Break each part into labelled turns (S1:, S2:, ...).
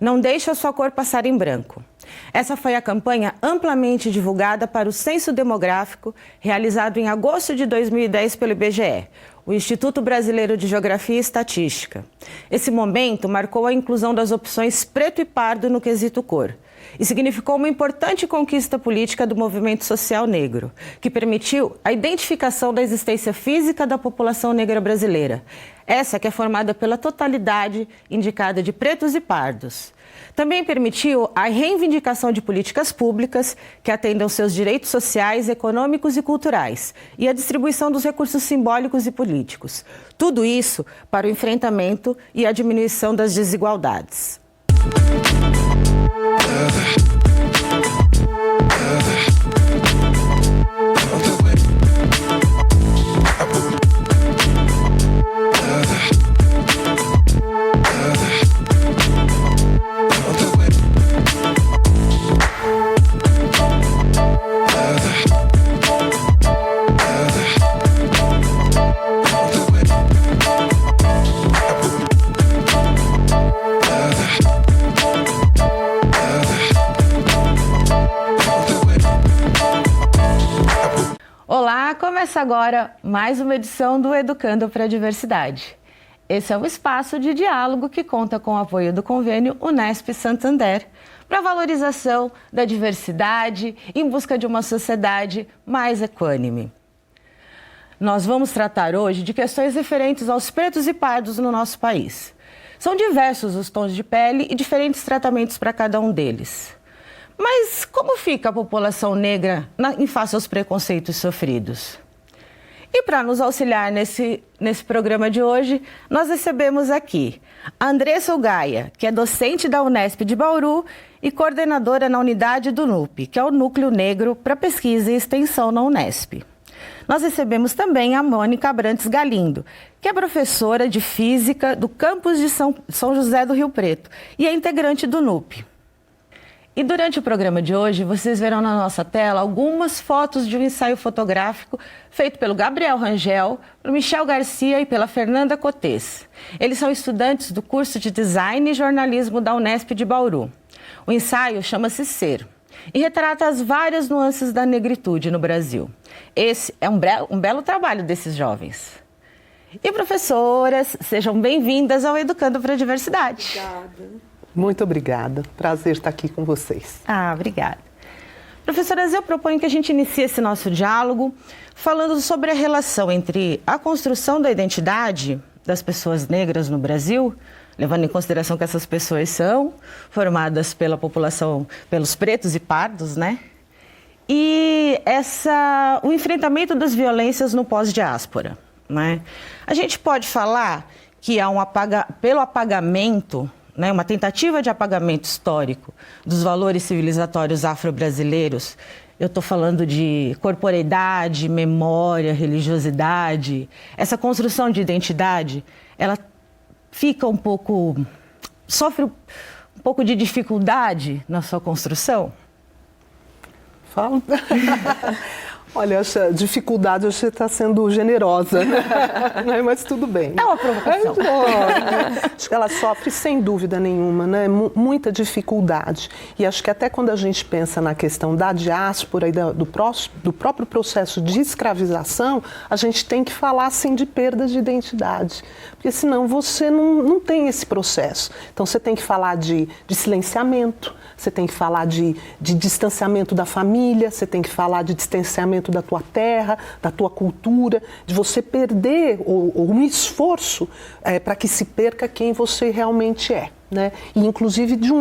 S1: Não deixe a sua cor passar em branco. Essa foi a campanha amplamente divulgada para o Censo Demográfico, realizado em agosto de 2010 pelo IBGE, o Instituto Brasileiro de Geografia e Estatística. Esse momento marcou a inclusão das opções preto e pardo no quesito cor e significou uma importante conquista política do movimento social negro, que permitiu a identificação da existência física da população negra brasileira, essa que é formada pela totalidade indicada de pretos e pardos. Também permitiu a reivindicação de políticas públicas que atendam seus direitos sociais, econômicos e culturais e a distribuição dos recursos simbólicos e políticos. Tudo isso para o enfrentamento e a diminuição das desigualdades. Olá, começa agora mais uma edição do Educando para a Diversidade. Esse é um espaço de diálogo que conta com o apoio do convênio Unesp Santander para a valorização da diversidade em busca de uma sociedade mais equânime. Nós vamos tratar hoje de questões referentes aos pretos e pardos no nosso país. São diversos os tons de pele e diferentes tratamentos para cada um deles. Mas como fica a população negra em face aos preconceitos sofridos? E para nos auxiliar nesse programa de hoje, nós recebemos aqui a Andressa Ugaia, que é docente da Unesp de Bauru e coordenadora na unidade do NUP, que é o Núcleo Negro para Pesquisa e Extensão na Unesp. Nós recebemos também a Mônica Abrantes Galindo, que é professora de Física do campus de São José do Rio Preto e é integrante do NUP. E durante o programa de hoje, vocês verão na nossa tela algumas fotos de um ensaio fotográfico feito pelo Gabriel Rangel, pelo Michel Garcia e pela Fernanda Cotes. Eles são estudantes do curso de Design e Jornalismo da Unesp de Bauru. O ensaio chama-se Ser e retrata as várias nuances da negritude no Brasil. Esse é um belo trabalho desses jovens. E professoras, sejam bem-vindas ao Educando para a Diversidade.
S2: Obrigada. Muito obrigada. Prazer estar aqui com vocês.
S1: Obrigada. Professoras, eu proponho que a gente inicie esse nosso diálogo falando sobre a relação entre a construção da identidade das pessoas negras no Brasil, levando em consideração que essas pessoas são formadas pela população, pelos pretos e pardos, né? E o enfrentamento das violências no pós-diáspora, né? A gente pode falar que há pelo apagamento, né, uma tentativa de apagamento histórico dos valores civilizatórios afro-brasileiros. Eu estou falando de corporeidade, memória, religiosidade. Essa construção de identidade, ela sofre um pouco de dificuldade na sua construção?
S2: Fala. Olha, essa dificuldade você está sendo generosa, né? Mas tudo bem.
S1: É uma provocação.
S2: Ela sofre sem dúvida nenhuma, né? Muita dificuldade. E acho que até quando a gente pensa na questão da diáspora e do próprio processo de escravização, a gente tem que falar assim de perda de identidade. Porque senão você não tem esse processo. Então você tem que falar de silenciamento, você tem que falar de distanciamento da família, você tem que falar de distanciamento da tua terra, da tua cultura, de você perder ou um esforço para que se perca quem você realmente é. Né? E inclusive de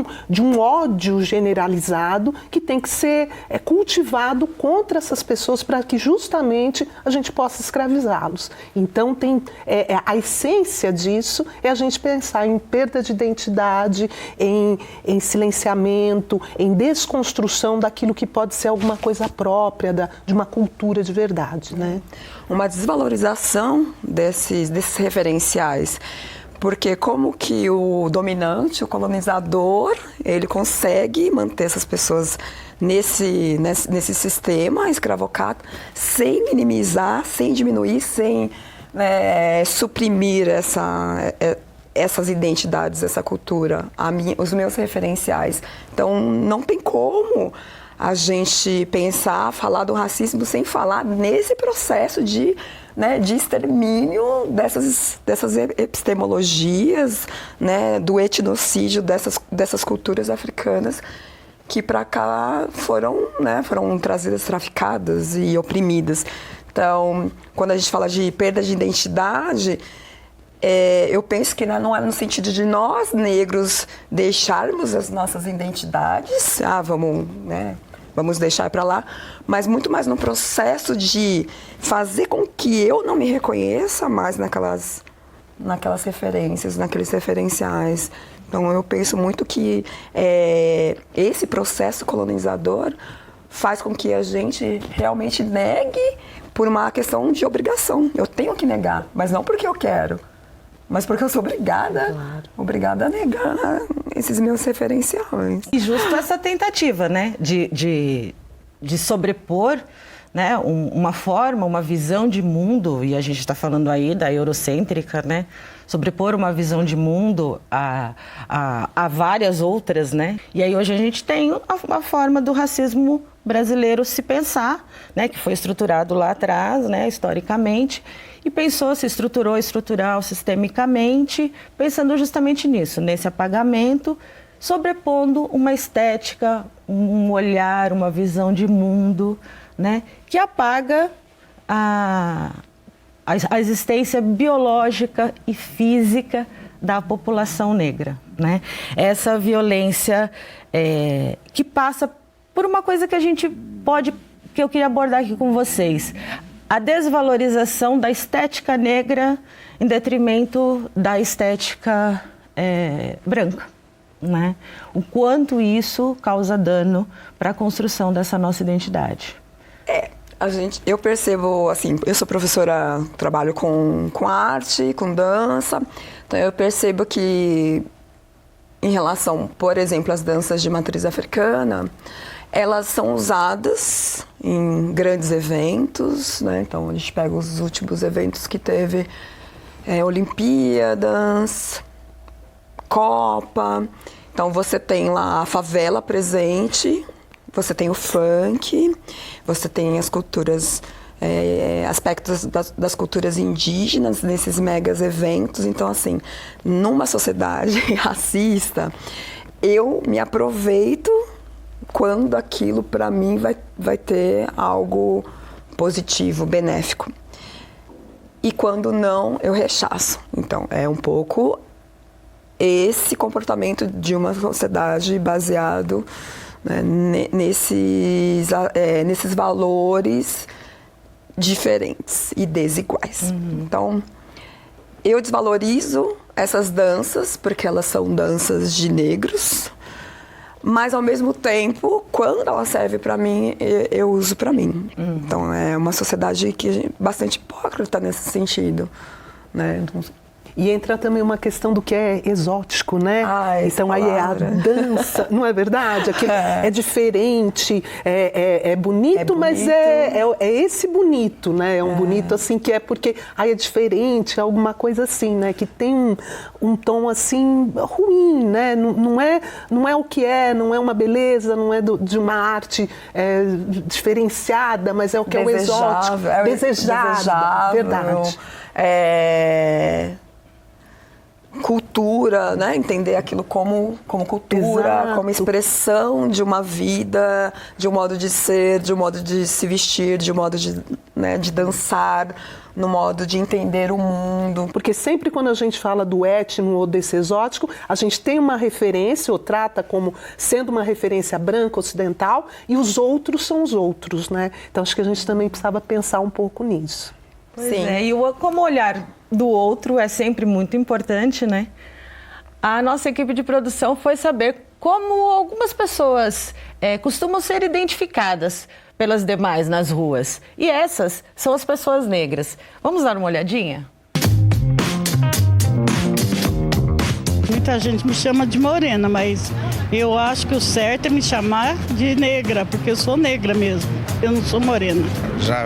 S2: um ódio generalizado que tem que ser cultivado contra essas pessoas para que justamente a gente possa escravizá-los. Então a essência disso é a gente pensar em perda de identidade, em silenciamento, em desconstrução daquilo que pode ser alguma coisa própria de uma cultura de verdade. Né?
S3: Uma desvalorização desses referenciais. Porque como que o dominante, o colonizador, ele consegue manter essas pessoas nesse sistema escravocrata sem minimizar, sem diminuir, sem suprimir essas identidades, essa cultura, os meus referenciais. Então, não tem como a gente pensar, falar do racismo sem falar nesse processo de extermínio dessas epistemologias, né, do etnocídio dessas culturas africanas que para cá foram trazidas, traficadas e oprimidas. Então, quando a gente fala de perda de identidade, eu penso que não é no sentido de nós, negros, deixarmos as nossas identidades, vamos deixar para lá, mas muito mais no processo de fazer com que eu não me reconheça mais naquelas referências, naqueles referenciais. Então, eu penso muito que esse processo colonizador faz com que a gente realmente negue por uma questão de obrigação. Eu tenho que negar, mas não porque eu quero, mas porque eu sou obrigada a negar esses meus referenciais.
S1: E justo essa tentativa, né, de sobrepor, né, uma forma, uma visão de mundo, e a gente está falando aí da eurocêntrica, né, sobrepor uma visão de mundo a várias outras, né, e aí hoje a gente tem a forma do racismo brasileiro se pensar, né, que foi estruturado lá atrás, né, historicamente, e se estruturou estrutural sistemicamente, pensando justamente nisso, nesse apagamento, sobrepondo uma estética, um olhar, uma visão de mundo, né, que apaga a existência biológica e física da população negra, né? Essa violência que passa por uma coisa que que eu queria abordar aqui com vocês. A desvalorização da estética negra em detrimento da estética branca, né? O quanto isso causa dano para a construção dessa nossa identidade.
S3: Eu percebo, assim, eu sou professora, trabalho com arte, com dança, então eu percebo que em relação, por exemplo, às danças de matriz africana, elas são usadas em grandes eventos, né? Então a gente pega os últimos eventos que teve, Olimpíadas, Copa, então você tem lá a favela presente, você tem o funk, você tem as culturas, aspectos das culturas indígenas nesses megas eventos. Então, assim, numa sociedade racista, eu me aproveito quando aquilo, para mim, vai ter algo positivo, benéfico. E quando não, eu rechaço. Então, é um pouco esse comportamento de uma sociedade baseado, né, nesses valores diferentes e desiguais. Então, eu desvalorizo essas danças porque elas são danças de negros, mas ao mesmo tempo, quando ela serve para mim, eu uso para mim. Então, é uma sociedade que é bastante hipócrita nesse sentido, né?
S2: E entra também uma questão do que é exótico, né? Então aí é a dança, não é verdade? Aquilo é diferente, é bonito, mas é esse bonito, né? É um bonito assim que é porque é diferente, alguma coisa assim, né? Que tem um tom assim ruim, né? Não é o que não é uma beleza, não é de uma arte diferenciada, mas é o que é o exótico, desejável, verdade.
S3: Cultura, né? Entender aquilo como cultura,
S2: Exato.
S3: como expressão de uma vida, de um modo de ser, de um modo de se vestir, de um modo de dançar, no modo de entender o mundo.
S2: Porque sempre quando a gente fala do étnico ou desse exótico, a gente tem uma referência ou trata como sendo uma referência branca, ocidental, e os outros são os outros, né? Então acho que a gente também precisava pensar um pouco nisso.
S1: Sim. E como olhar do outro é sempre muito importante, né? A nossa equipe de produção foi saber como algumas pessoas costumam ser identificadas pelas demais nas ruas. E essas são as pessoas negras. Vamos dar uma olhadinha?
S4: Muita gente me chama de morena, mas eu acho que o certo é me chamar de negra, porque eu sou negra mesmo, eu não sou morena.
S5: Já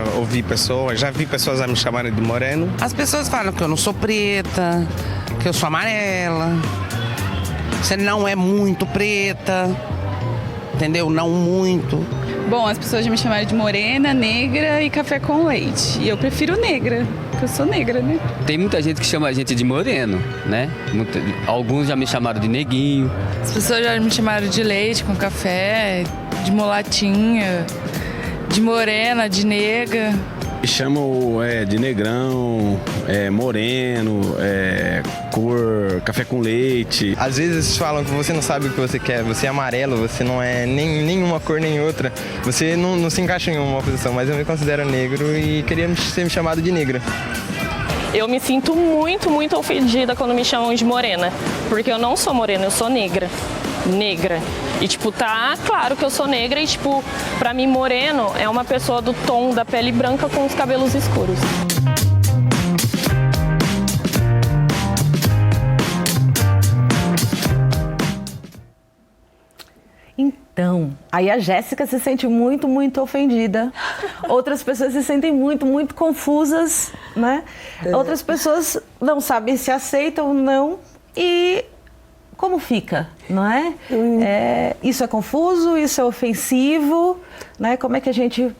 S5: vi pessoas a me chamarem de moreno.
S6: As pessoas falam que eu não sou preta,
S5: que eu sou amarela. Você não é muito preta, entendeu? Não muito.
S6: Bom, as pessoas já me chamaram de morena, negra e café com leite. E eu prefiro negra, porque eu sou negra, né?
S7: Tem muita gente que chama a gente de moreno, né? Alguns já me chamaram de neguinho.
S6: As pessoas já me chamaram de leite com café, de mulatinha, de morena, de nega.
S8: Me chamam de negrão, moreno, cor, café com leite.
S9: Às vezes falam que você não sabe o que você quer, você é amarelo, você não é nenhuma cor nem outra. Você não se encaixa em uma posição, mas eu me considero negro e queria ser me chamado de negra.
S10: Eu me sinto muito, muito ofendida quando me chamam de morena, porque eu não sou morena, eu sou negra. Negra. E, tá claro que eu sou negra e, pra mim, moreno é uma pessoa do tom da pele branca com os cabelos escuros.
S1: Então, aí a Jéssica se sente muito, muito ofendida. Outras pessoas se sentem muito, muito confusas, né? Outras pessoas não sabem se aceitam ou não. E como fica, não é? Isso é confuso, isso é ofensivo, né? Como é que a gente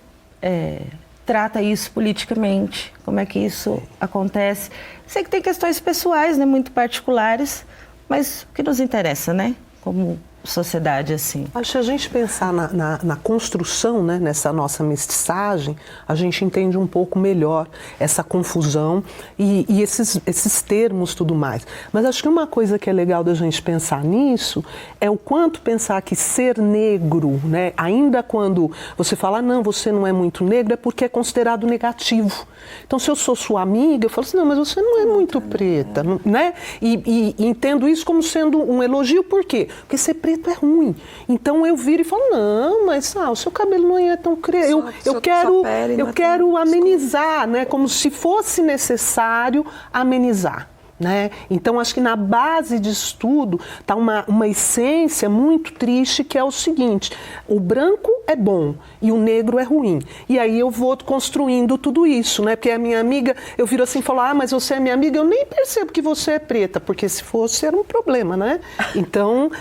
S1: trata isso politicamente? Como é que isso acontece? Sei que tem questões pessoais, né, muito particulares, mas o que nos interessa, né? Como sociedade, assim.
S2: Acho que a gente pensar na construção, né, nessa nossa mestiçagem, a gente entende um pouco melhor essa confusão e esses termos tudo mais. Mas acho que uma coisa que é legal da gente pensar nisso é o quanto pensar que ser negro, né, ainda quando você fala, não, você não é muito negro, é porque é considerado negativo. Então, se eu sou sua amiga, eu falo assim, não, mas você não é muito preta, né? E entendo isso como sendo um elogio, por quê? Porque ser preto é ruim. Então eu viro e falo, não, mas o seu cabelo não é tão crespo. Eu quero amenizar, né? Como se fosse necessário amenizar. Né? Então, acho que na base disso tudo está uma essência muito triste, que é o seguinte: o branco é bom e o negro é ruim. E aí eu vou construindo tudo isso, né? Porque a minha amiga, eu viro assim e falo, mas você é minha amiga, eu nem percebo que você é preta, porque se fosse era um problema, né? Então,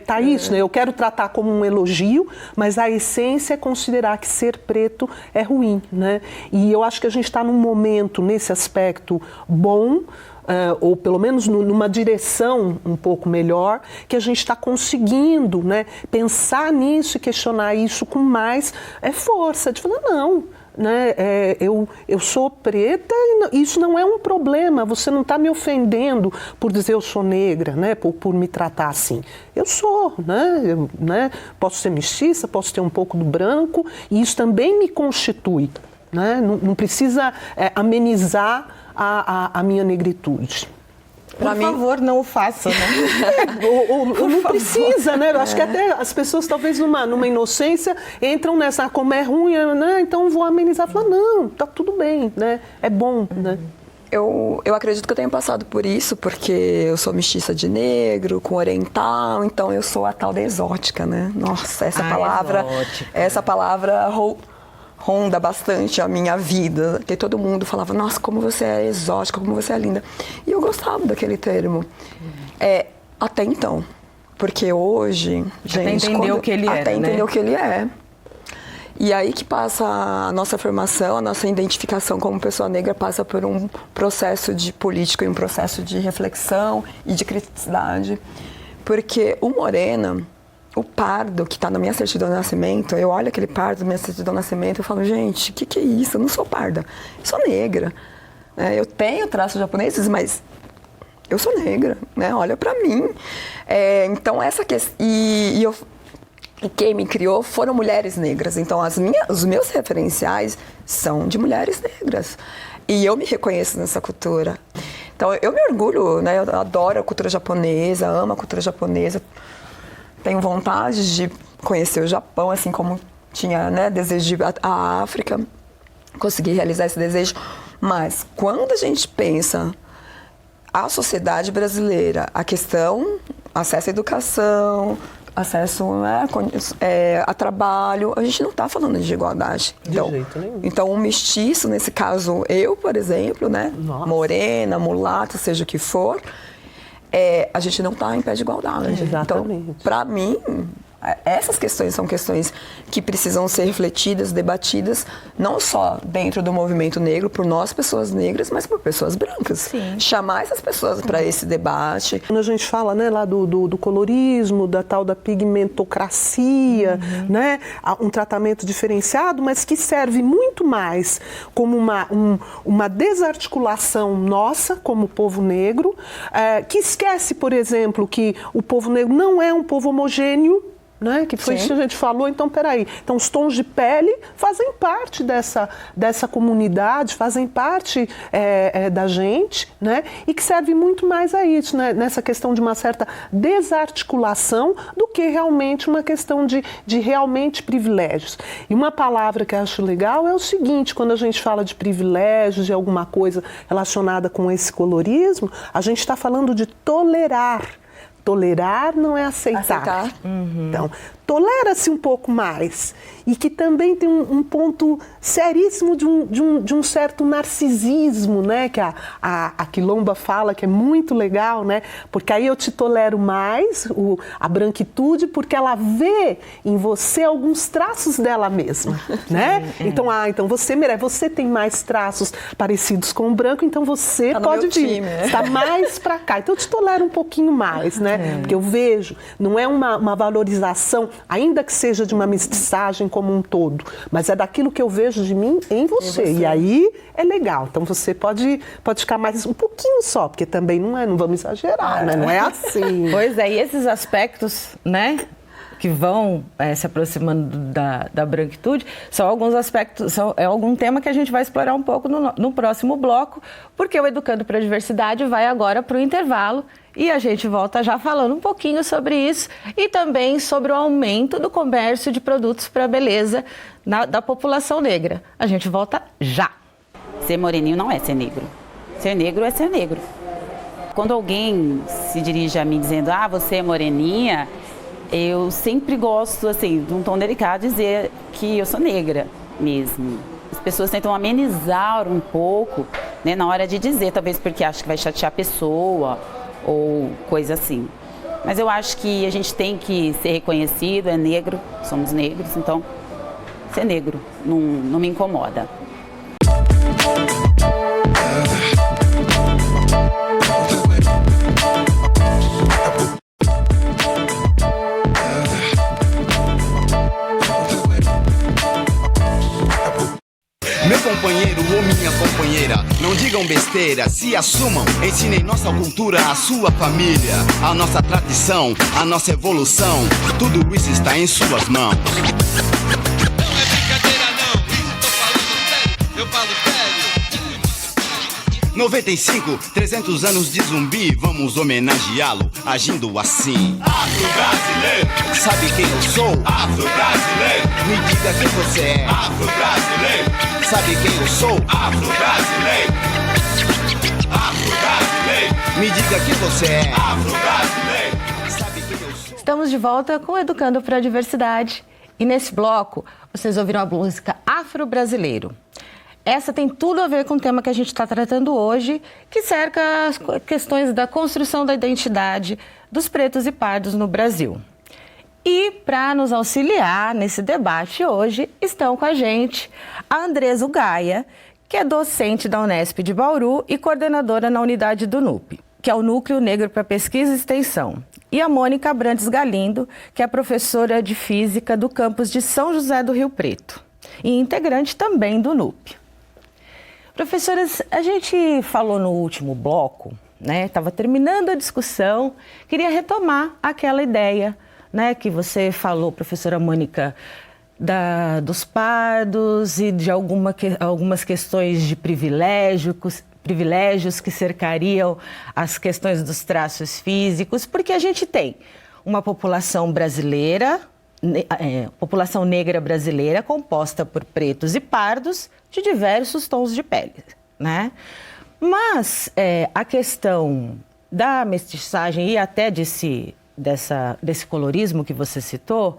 S2: tá isso, né? Eu quero tratar como um elogio, mas a essência é considerar que ser preto é ruim, né? E eu acho que a gente está num momento, nesse aspecto, bom, ou pelo menos numa direção um pouco melhor, que a gente está conseguindo, né, pensar nisso e questionar isso com mais força, de falar, não, né, eu sou preta e isso não é um problema, você não está me ofendendo por dizer eu sou negra, né, por me tratar assim. Eu sou, né, posso ser mestiça, posso ter um pouco do branco, e isso também me constitui, né, não precisa amenizar a minha negritude.
S1: Por favor, não o faça, né?
S2: Não precisa, né? Eu acho que até as pessoas, talvez numa inocência, entram nessa, como é ruim, né? Então vou amenizar. Falar, não, tá tudo bem, né? É bom, né?
S3: Eu acredito que eu tenho passado por isso, porque eu sou mestiça de negro, com oriental, então eu sou a tal da exótica, né? Nossa, essa palavra ronda bastante a minha vida, que todo mundo falava, nossa, como você é exótica, como você é linda. E eu gostava daquele termo. Até então. Porque hoje, gente...
S1: Até entender o que ele era,
S3: Até entender o que ele é. E aí que passa a nossa formação, a nossa identificação como pessoa negra passa por um processo de político e um processo de reflexão e de criticidade. Porque o morena, o pardo que está na minha certidão de nascimento, eu olho aquele pardo na minha certidão de nascimento e falo, gente, o que é isso? Eu não sou parda, eu sou negra. Eu tenho traços japoneses, mas eu sou negra, né? Olha para mim. Então, essa questão... E quem me criou foram mulheres negras. Então, os meus referenciais são de mulheres negras. E eu me reconheço nessa cultura. Então, eu me orgulho, né? Eu adoro a cultura japonesa, amo a cultura japonesa. Tenho vontade de conhecer o Japão, assim como tinha, né, desejo de ir à África. Consegui realizar esse desejo. Mas quando a gente pensa a sociedade brasileira, a questão, acesso à educação, acesso, né, a trabalho, a gente não está falando de igualdade.
S2: De jeito nenhum.
S3: Então, o mestiço, nesse caso, eu, por exemplo, né,
S2: Nossa.
S3: morena, mulata, seja o que for, a gente não está em pé de igualdade.
S2: Exatamente.
S3: Então, para mim, essas questões são questões que precisam ser refletidas, debatidas, não só dentro do movimento negro, por nós, pessoas negras, mas por pessoas brancas.
S1: Sim.
S3: Chamar essas pessoas para esse debate.
S2: Quando a gente fala, né, lá do colorismo, da tal da pigmentocracia, né, um tratamento diferenciado, mas que serve muito mais como uma desarticulação nossa, como povo negro, que esquece, por exemplo, que o povo negro não é um povo homogêneo, né? Que foi isso que a gente falou. Então, peraí. Então, os tons de pele fazem parte dessa comunidade, fazem parte da gente, né? E que serve muito mais a isso, né? Nessa questão de uma certa desarticulação do que realmente uma questão de realmente privilégios. E uma palavra que eu acho legal é o seguinte, quando a gente fala de privilégios, de alguma coisa relacionada com esse colorismo, a gente está falando de tolerar. Tolerar não é aceitar. Então, tolera-se um pouco mais. E que também tem um ponto seríssimo de um certo narcisismo, né? Que a Quilomba fala, que é muito legal, né? Porque aí eu te tolero mais, a branquitude, porque ela vê em você alguns traços dela mesma, né? Então, então você merece, você tem mais traços parecidos com o branco, então você pode vir. Está mais para cá. Então eu te tolero um pouquinho mais, né? Porque eu vejo, não é uma valorização, ainda que seja de uma mestiçagem como um todo, mas é daquilo que eu vejo de mim em você. E aí é legal. Então você pode ficar mais um pouquinho só, porque também não vamos exagerar, né? Não é assim.
S1: Pois é, e esses aspectos, né, que vão se aproximando da branquitude, são alguns aspectos, é algum tema que a gente vai explorar um pouco no próximo bloco, porque o Educando para a Diversidade vai agora para o intervalo e a gente volta já falando um pouquinho sobre isso e também sobre o aumento do comércio de produtos para a beleza da população negra. A gente volta já.
S11: Ser moreninho não é ser negro. Ser negro é ser negro. Quando alguém se dirige a mim dizendo, você é moreninha, eu sempre gosto, assim, de um tom delicado, dizer que eu sou negra mesmo. As pessoas tentam amenizar um pouco, né, na hora de dizer, talvez porque acham que vai chatear a pessoa ou coisa assim. Mas eu acho que a gente tem que ser reconhecido, é negro, somos negros, então ser negro não me incomoda.
S12: Meu companheiro ou minha companheira, não digam besteira, se assumam, ensinem nossa cultura, a sua família, a nossa tradição, a nossa evolução, tudo isso está em suas mãos. Não é brincadeira não, tô falando sério, eu falo sério. 95, 300 anos de Zumbi, vamos homenageá-lo, agindo assim. Afro-brasileiro, sabe quem eu sou? Afro-brasileiro, me diga quem você é. Afro-brasileiro, sabe quem eu sou? Afro-brasileiro, afro-brasileiro, me diga quem você é. Afro-brasileiro, sabe quem eu sou?
S1: Estamos de volta com Educando para a Diversidade e nesse bloco vocês ouviram a música Afro-Brasileiro. Essa tem tudo a ver com o tema que a gente está tratando hoje, que cerca as questões da construção da identidade dos pretos e pardos no Brasil. E para nos auxiliar nesse debate hoje, estão com a gente a Andresa Gaia, que é docente da Unesp de Bauru e coordenadora na unidade do NUP, que é o Núcleo Negro para Pesquisa e Extensão. E a Mônica Abrantes Galindo, que é professora de Física do campus de São José do Rio Preto e integrante também do NUP. Professoras, a gente falou no último bloco, né? Estava terminando a discussão, queria retomar aquela ideia, né, que você falou, professora Mônica, dos pardos e de algumas questões de privilégios que cercariam as questões dos traços físicos, porque a gente tem uma população brasileira, população negra brasileira composta por pretos e pardos de diversos tons de pele, né? Mas a questão da mestiçagem e até desse colorismo que você citou,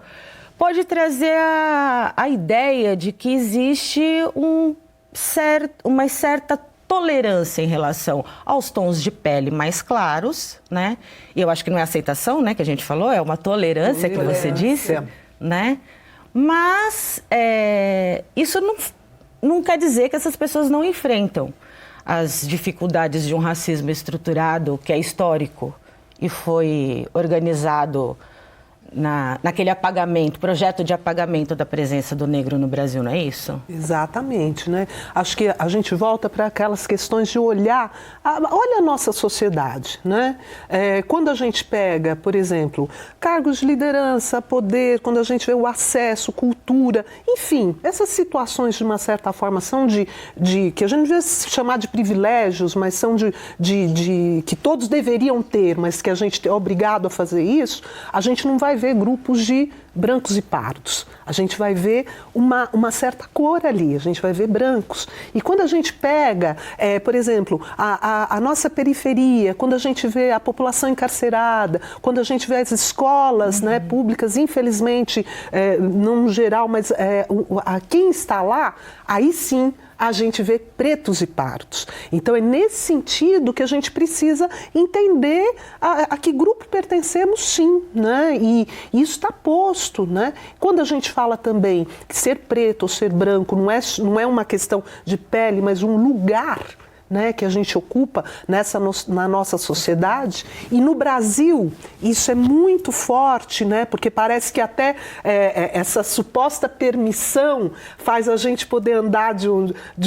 S1: pode trazer a ideia de que existe uma certa tolerância em relação aos tons de pele mais claros, né? E eu acho que não é aceitação, né, que a gente falou, é uma tolerância que você disse, né? Mas isso não quer dizer que essas pessoas não enfrentam as dificuldades de um racismo estruturado que é histórico e foi organizado naquele projeto de apagamento da presença do negro no Brasil, não é isso?
S2: Exatamente, né? Acho que a gente volta para aquelas questões de olha a nossa sociedade, né? Quando a gente pega, por exemplo, cargos de liderança, poder, quando a gente vê o acesso, cultura, enfim, essas situações de uma certa forma são de que a gente não devia chamar de privilégios, mas são de que todos deveriam ter, mas que a gente é obrigado a fazer isso, a gente não vai ver grupos de brancos e pardos. A gente vai ver uma certa cor ali, a gente vai ver brancos. E quando a gente pega, por exemplo, a nossa periferia, quando a gente vê a população encarcerada, quando a gente vê as escolas públicas, infelizmente, não no geral, mas quem está lá, aí sim a gente vê pretos e pardos. Então é nesse sentido que a gente precisa entender a que grupo pertencemos, sim, né? E isso está posto, né? Quando a gente fala também que ser preto ou ser branco não é uma questão de pele, mas um lugar, né, que a gente ocupa na nossa sociedade. E no Brasil isso é muito forte, né, porque parece que até essa suposta permissão faz a gente poder andar de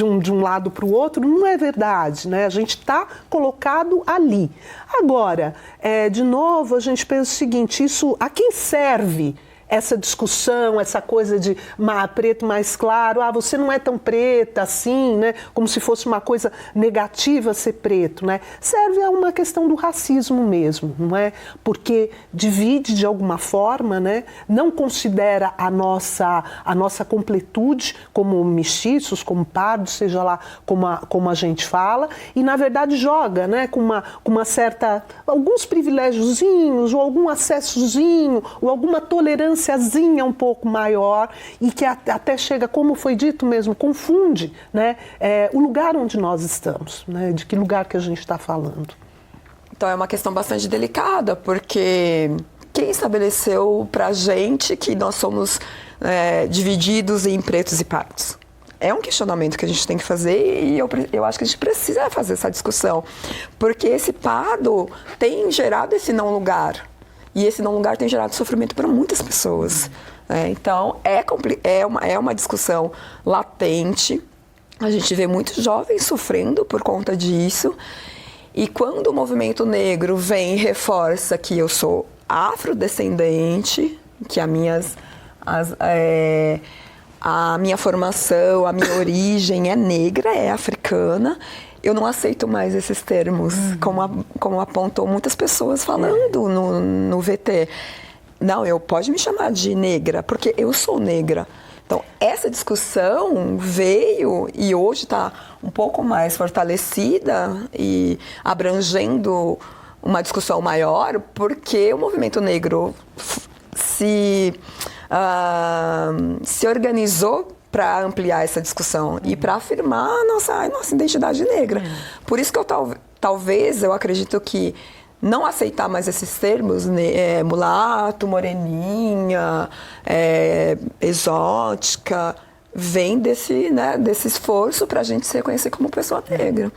S2: um lado para o outro. Não é verdade, né? A gente está colocado ali. Agora, de novo, a gente pensa o seguinte, isso a quem serve essa discussão, essa coisa de preto mais claro, você não é tão preta assim, né? Como se fosse uma coisa negativa ser preto, né? Serve a uma questão do racismo mesmo, não é? Porque divide de alguma forma, né? Não considera a nossa completude como mestiços, como pardos, seja lá como a gente fala, e na verdade joga, né? Com uma certa, alguns privilégiozinhos, ou algum acessozinho, ou alguma tolerância um pouco maior e que até chega, como foi dito mesmo, confunde, né, o lugar onde nós estamos, né, de que lugar que a gente está falando.
S3: Então é uma questão bastante delicada, porque quem estabeleceu pra gente que nós somos divididos em pretos e pardos? É um questionamento que a gente tem que fazer e eu acho que a gente precisa fazer essa discussão, porque esse pardo tem gerado esse não lugar. E esse não lugar tem gerado sofrimento para muitas pessoas. Então, é uma discussão latente. A gente vê muitos jovens sofrendo por conta disso. E quando o movimento negro vem e reforça que eu sou afrodescendente, que a minha formação, a minha origem é negra, é africana, eu não aceito mais esses termos, como apontou muitas pessoas falando no VT. Não, pode me chamar de negra, porque eu sou negra. Então, essa discussão veio e hoje está um pouco mais fortalecida e abrangendo uma discussão maior, porque o movimento negro se organizou para ampliar essa discussão e para afirmar a nossa identidade negra. Por isso que talvez eu acredito que não aceitar mais esses termos, mulato, moreninha, exótica, vem desse esforço para a gente se reconhecer como pessoa negra.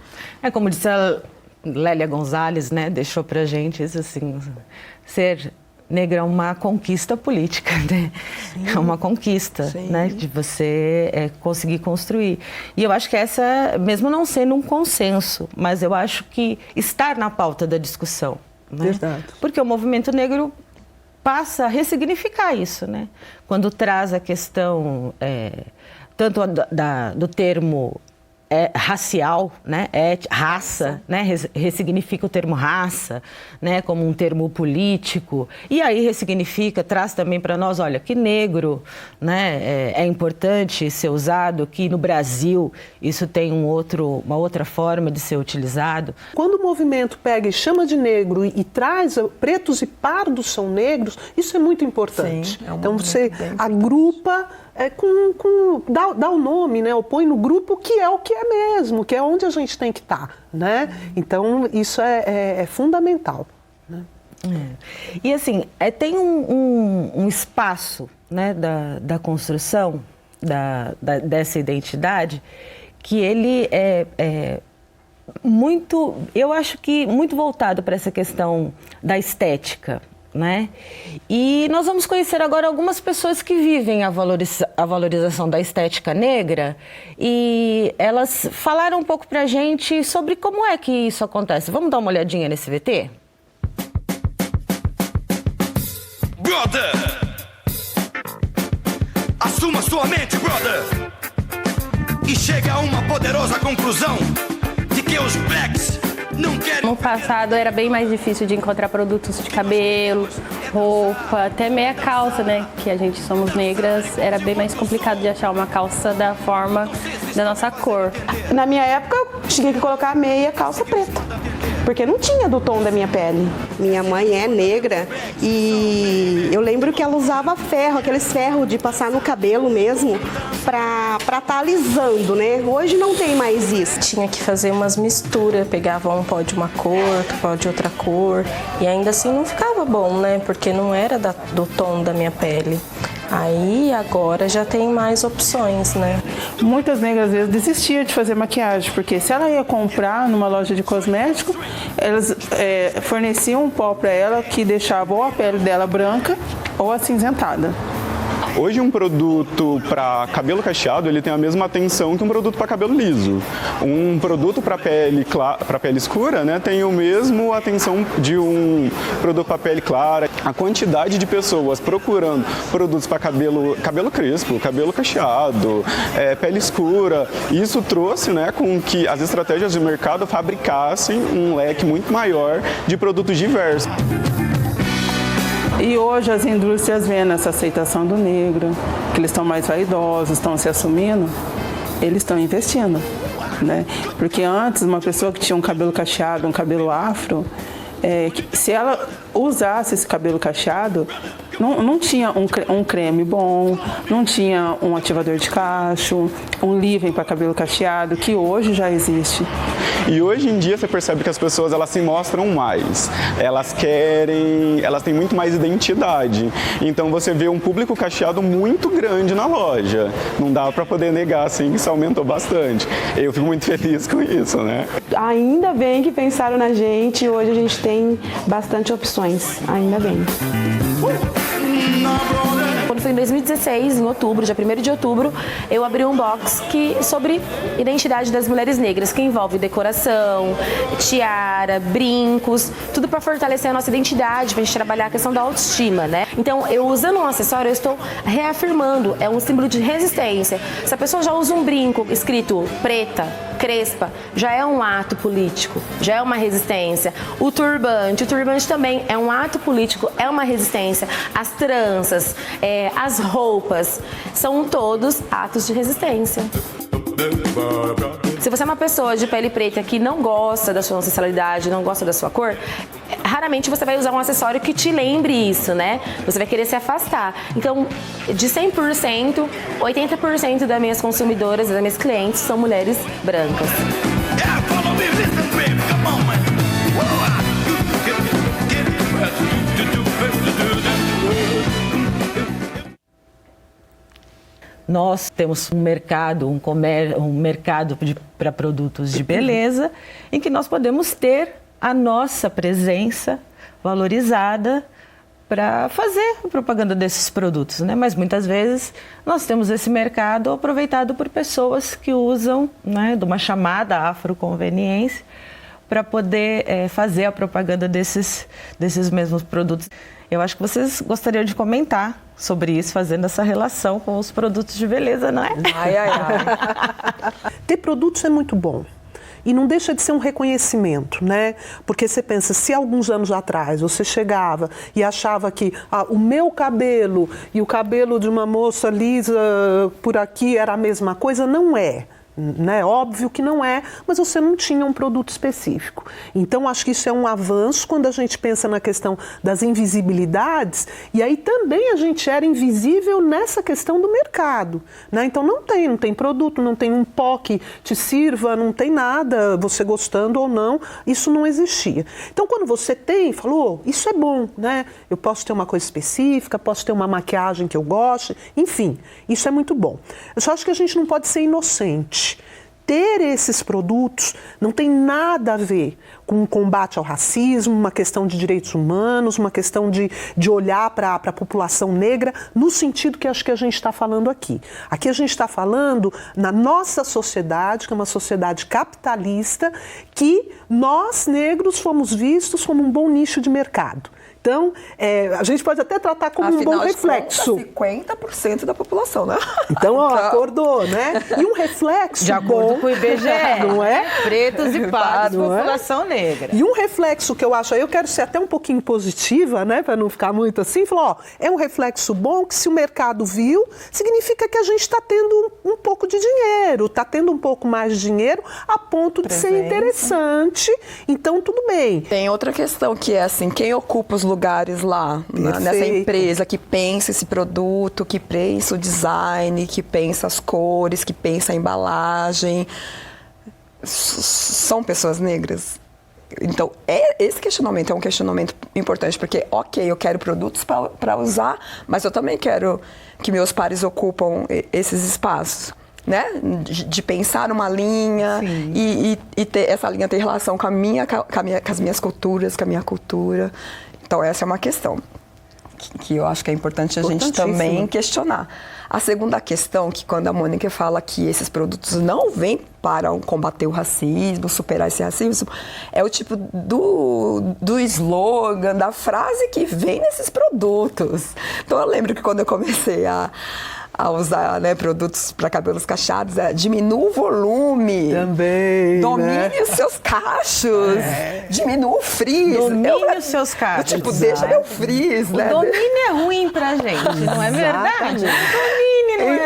S1: Como disse a Lélia Gonzalez, né, deixou para a gente isso assim, ser negra é uma conquista política, né? Sim. É uma conquista, né? De você conseguir construir. E eu acho que essa, mesmo não sendo um consenso, mas eu acho que estar na pauta da discussão, né?
S2: Verdade.
S1: Porque o movimento negro passa a ressignificar isso, né? Quando traz a questão tanto do termo racial, né? Raça, né? Ressignifica o termo raça, né? Como um termo político, e aí ressignifica, traz também para nós, olha, que negro, né? É importante ser usado, que no Brasil isso tem uma outra forma de ser utilizado.
S2: Quando o movimento pega e chama de negro e traz pretos e pardos são negros, isso é muito importante. Sim, então você agrupa dá o nome, né? Ou põe no grupo que é o que é. é mesmo, que é onde a gente tem que estar, né? Então, isso é fundamental. Né?
S1: E assim, tem um espaço, né, da construção dessa identidade que ele é muito, eu acho que muito voltado para essa questão da estética, né? E nós vamos conhecer agora algumas pessoas que vivem a valorização da estética negra e elas falaram um pouco pra gente sobre como é que isso acontece. Vamos dar uma olhadinha nesse VT?
S12: Brother! Assuma sua mente, brother! E chega a uma poderosa conclusão de que os blacks não querem...
S10: No passado era bem mais difícil de encontrar produtos de cabelo, roupa, até meia calça, né? Que a gente somos negras, era bem mais complicado de achar uma calça da forma da nossa cor.
S13: Na minha época eu tinha que colocar meia calça preta, porque não tinha do tom da minha pele.
S14: Minha mãe é negra e eu lembro que ela usava ferro, aqueles ferros de passar no cabelo mesmo, pra tá alisando, né? Hoje não tem mais isso.
S10: Tinha que fazer umas misturas, pegava um pó de uma cor, outro pó de outra cor, e ainda assim não ficava bom, né? Porque não era do tom da minha pele. Aí agora já tem mais opções, né?
S13: Muitas negras às vezes desistiam de fazer maquiagem, porque se ela ia comprar numa loja de cosmético, elas forneciam um pó para ela que deixava ou a pele dela branca ou acinzentada.
S15: Hoje um produto para cabelo cacheado ele tem a mesma atenção que um produto para cabelo liso. Um produto para pele escura, né, tem o mesmo atenção de um produto para pele clara. A quantidade de pessoas procurando produtos para cabelo crespo, cabelo cacheado, pele escura, isso trouxe, né, com que as estratégias de mercado fabricassem um leque muito maior de produtos diversos.
S13: E hoje as indústrias vendo essa aceitação do negro, que eles estão mais vaidosos, estão se assumindo, eles estão investindo, né? Porque antes, uma pessoa que tinha um cabelo cacheado, um cabelo afro, se ela usasse esse cabelo cacheado, não tinha um creme bom, não tinha um ativador de cacho, um leave-in para cabelo cacheado, que hoje já existe.
S15: E hoje em dia você percebe que as pessoas elas se mostram mais, elas têm muito mais identidade. Então você vê um público cacheado muito grande na loja. Não dá para poder negar assim que isso aumentou bastante. Eu fico muito feliz com isso, né?
S13: Ainda bem que pensaram na gente e hoje a gente tem bastante opções, ainda bem.
S10: Quando foi em 2016, em outubro, dia 1º de outubro, eu abri um box sobre identidade das mulheres negras, que envolve decoração, tiara, brincos, tudo para fortalecer a nossa identidade, para a gente trabalhar a questão da autoestima, né? Então, eu usando um acessório, eu estou reafirmando, é um símbolo de resistência. Se a pessoa já usa um brinco escrito preta, crespa, já é um ato político, já é uma resistência. O turbante também é um ato político, é uma resistência. As tranças, as roupas, são todos atos de resistência. Se você é uma pessoa de pele preta que não gosta da sua ancestralidade, não gosta da sua cor, raramente você vai usar um acessório que te lembre isso, né? Você vai querer se afastar. Então, de 100%, 80% das minhas consumidoras, das minhas clientes, são mulheres brancas.
S1: Nós temos um mercado, um mercado para produtos de beleza, em que nós podemos ter a nossa presença valorizada para fazer a propaganda desses produtos, né? Mas muitas vezes nós temos esse mercado aproveitado por pessoas que usam, né, de uma chamada afroconveniência para poder fazer a propaganda desses mesmos produtos. Eu acho que vocês gostariam de comentar sobre isso, fazendo essa relação com os produtos de beleza, não é?
S3: Ai, ai, ai.
S2: Ter produtos é muito bom. E não deixa de ser um reconhecimento, né? Porque você pensa, se alguns anos atrás você chegava e achava que o meu cabelo e o cabelo de uma moça lisa por aqui era a mesma coisa, não é. né? Óbvio que não é, mas você não tinha um produto específico. Então, acho que isso é um avanço quando a gente pensa na questão das invisibilidades, e aí também a gente era invisível nessa questão do mercado, né? Então, não tem produto, não tem um pó que te sirva, não tem nada, você gostando ou não, isso não existia. Então, quando você falou, isso é bom, né? Eu posso ter uma coisa específica, posso ter uma maquiagem que eu goste, enfim, isso é muito bom. Eu só acho que a gente não pode ser inocente. Ter esses produtos não tem nada a ver com o combate ao racismo, uma questão de direitos humanos, uma questão de olhar para a população negra no sentido que acho que a gente está falando aqui. Aqui a gente está falando na nossa sociedade, que é uma sociedade capitalista, que nós negros fomos vistos como um bom nicho de mercado. Então, a gente pode até tratar como um bom reflexo.
S3: Afinal de contas, 50% da população, né?
S2: Então, acordou, né? E um reflexo
S1: de acordo com o IBGE,
S2: não é?
S1: Pretos e pardos, população negra.
S2: E um reflexo que eu acho, aí eu quero ser até um pouquinho positiva, né? Para não ficar muito assim, falou, é um reflexo bom que se o mercado viu, significa que a gente está tendo um pouco de dinheiro, está tendo um pouco mais de dinheiro a ponto de ser interessante. Então, tudo bem.
S3: Tem outra questão que é assim, quem ocupa os lugares lá, nessa empresa que pensa esse produto, que pensa o design, que pensa as cores, que pensa a embalagem, são pessoas negras. Então, esse questionamento é um questionamento importante, porque, ok, eu quero produtos para usar, mas eu também quero que meus pares ocupam esses espaços. Né? De pensar uma linha e ter essa linha ter relação com as minhas culturas, com a minha cultura. Então, essa é uma questão que eu acho que é importante a gente também questionar. A segunda questão, que quando a Mônica fala que esses produtos não vêm para combater o racismo, superar esse racismo, é o tipo do slogan, da frase que vem nesses produtos. Então, eu lembro que quando eu comecei a usar, né, produtos para cabelos cacheados, diminua o volume.
S2: Também.
S3: Domine os seus cachos. Diminua o frizz.
S1: Domine os seus cachos.
S3: Tipo, deixa meu frizz, né?
S1: O domínio é ruim pra gente, não é verdade?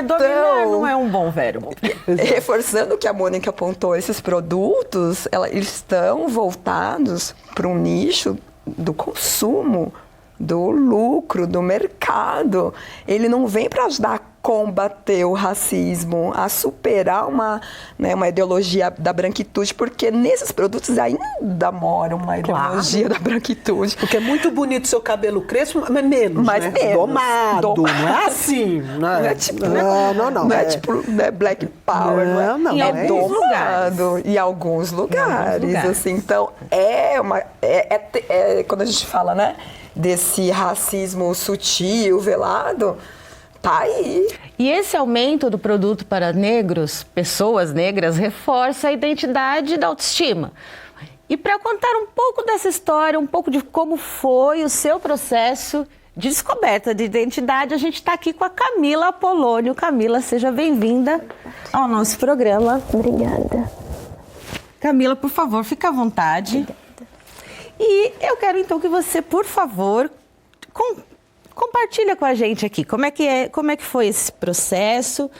S1: Dominar não é um bom verbo.
S3: Reforçando o que a Mônica apontou, esses produtos, eles estão voltados para um nicho do consumo, do lucro, do mercado. Ele não vem para ajudar a combater o racismo, a superar uma ideologia da branquitude, porque nesses produtos ainda mora uma ideologia da branquitude.
S2: Porque é muito bonito seu cabelo crespo, mas menos,
S3: mas
S2: né?
S3: menos.
S2: Domado, não é assim.
S3: Não é tipo, não é tipo Black Power, não é domado em alguns lugares. Assim, então, quando a gente fala, né, desse racismo sutil, velado, tá aí.
S1: E esse aumento do produto para negros, pessoas negras, reforça a identidade da autoestima. E para contar um pouco dessa história, um pouco de como foi o seu processo de descoberta de identidade, a gente está aqui com a Camila Apolônio. Camila, seja bem-vinda ao nosso programa.
S16: Obrigada.
S1: Camila, por favor, fique à vontade. Obrigada. E eu quero então que você, por favor, compartilha com a gente aqui como é que foi esse processo.